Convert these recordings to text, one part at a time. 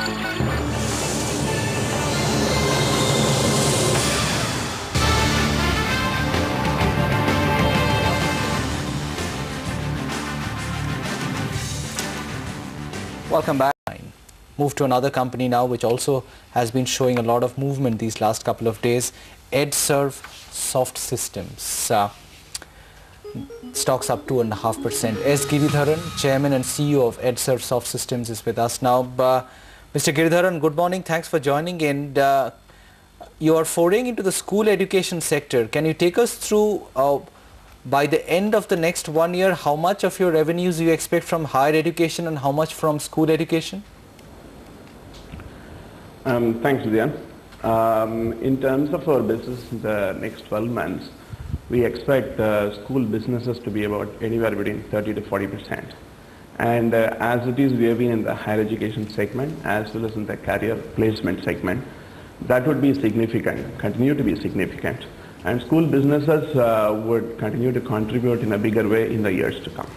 Welcome back. Move to another company now, which also has been showing a lot of movement these last couple of days. EdServe Soft Systems. Stocks up 2.5%. S. Giridharan, Chairman and CEO of EdServe Soft Systems, is with us now. Mr. Giridharan, good morning. Thanks for joining in. You are foraying into the school education sector. Can you take us through, by the end of the next 1 year, how much of your revenues you expect from higher education and how much from school education? Thanks, Vidyan. In terms of our business in the next 12 months, we expect school businesses to be about anywhere between 30 to 40%. And as it is, we have been in the higher education segment as well as in the career placement segment. That would be significant, continue to be significant. And school businesses would continue to contribute in a bigger way in the years to come.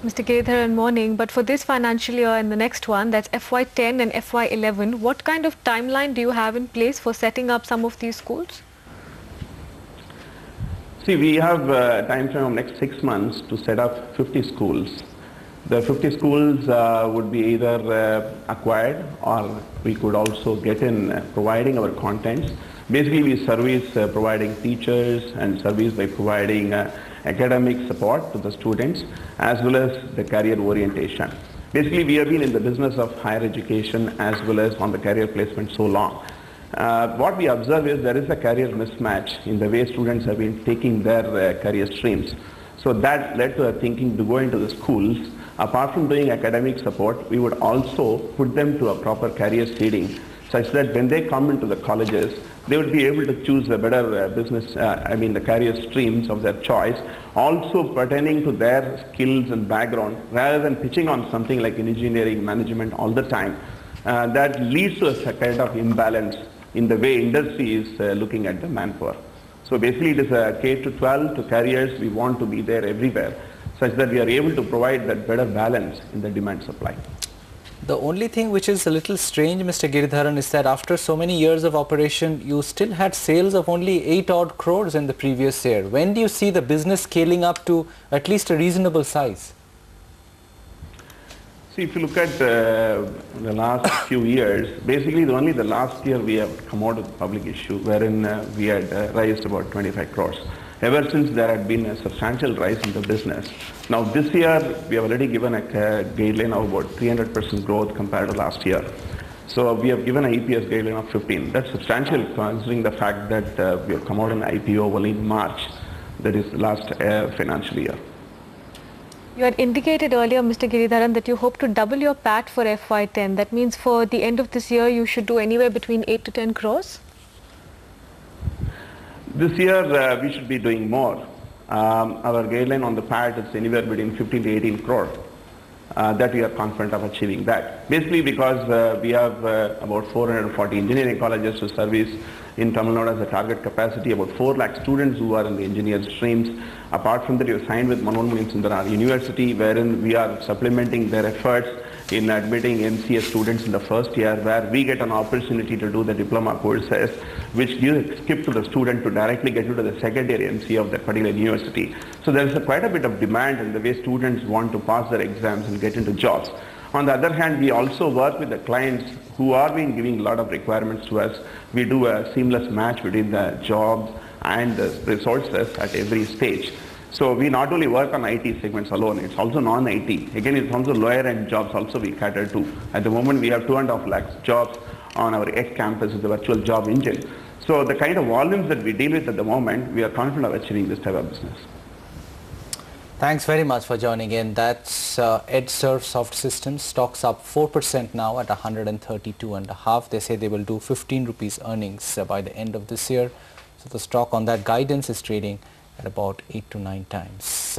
Mr. Giridharan, morning. But for this financial year and the next one, that's FY10 and FY11, what kind of timeline do you have in place for setting up some of these schools? See, we have a time frame of next 6 months to set up 50 schools. The 50 schools would be either acquired or we could also get in providing our contents. Basically, we service providing teachers and service by providing academic support to the students as well as the career orientation. Basically, we have been in the business of higher education as well as on the career placement so long. What we observe is there is a career mismatch in the way students have been taking their career streams. So that led to a thinking to go into the schools. Apart from doing academic support, we would also put them to a proper career seeding such that when they come into the colleges, they would be able to choose a better the career streams of their choice, also pertaining to their skills and background, rather than pitching on something like engineering management all the time. That leads to a kind of imbalance in the way industry is looking at the manpower. So basically it is a K-12 to careers. We want to be there everywhere, such that we are able to provide that better balance in the demand supply. The only thing which is a little strange, Mr. Giridharan, is that after so many years of operation, you still had sales of only 8 odd crores in the previous year. When do you see the business scaling up to at least a reasonable size? See, if you look at the last few years, basically only the last year we have come out with a public issue wherein we had raised about 25 crores. Ever since there had been a substantial rise in the business. Now this year we have already given a guideline of about 300% growth compared to last year. So we have given an EPS guideline of 15. That's substantial considering the fact that we have come out in IPO only in March, that is last financial year. You had indicated earlier, Mr. Giridharan, that you hope to double your PAT for FY10. That means for the end of this year you should do anywhere between 8 to 10 crores? This year we should be doing more. Our guideline on the PAT is anywhere between 15 to 18 crore. That we are confident of achieving that. Basically because we have about 440 engineering colleges to service in Tamil Nadu as a target capacity, about 4 lakh students who are in the engineering streams. Apart from that, we have signed with Manoanmaniam Sundaram University, wherein we are supplementing their efforts in admitting MCA students in the first year, where we get an opportunity to do the diploma courses, which gives a skip to the student to directly get into the second year MCA of that particular university. So there is quite a bit of demand in the way students want to pass their exams and get into jobs. On the other hand, we also work with the clients who are been giving a lot of requirements to us. We do a seamless match between the jobs and the resources at every stage. So we not only work on IT segments alone, it's also non-IT. Again, it's also lower end jobs also we cater to. At the moment, we have 2.5 lakhs jobs on our X campus with the virtual job engine. So the kind of volumes that we deal with at the moment, we are confident of achieving this type of business. Thanks very much for joining in. That's EdServe Soft Systems. Stocks up 4% now at 132.5. They say they will do 15 rupees earnings by the end of this year. So the stock on that guidance is trading at about 8 to 9 times.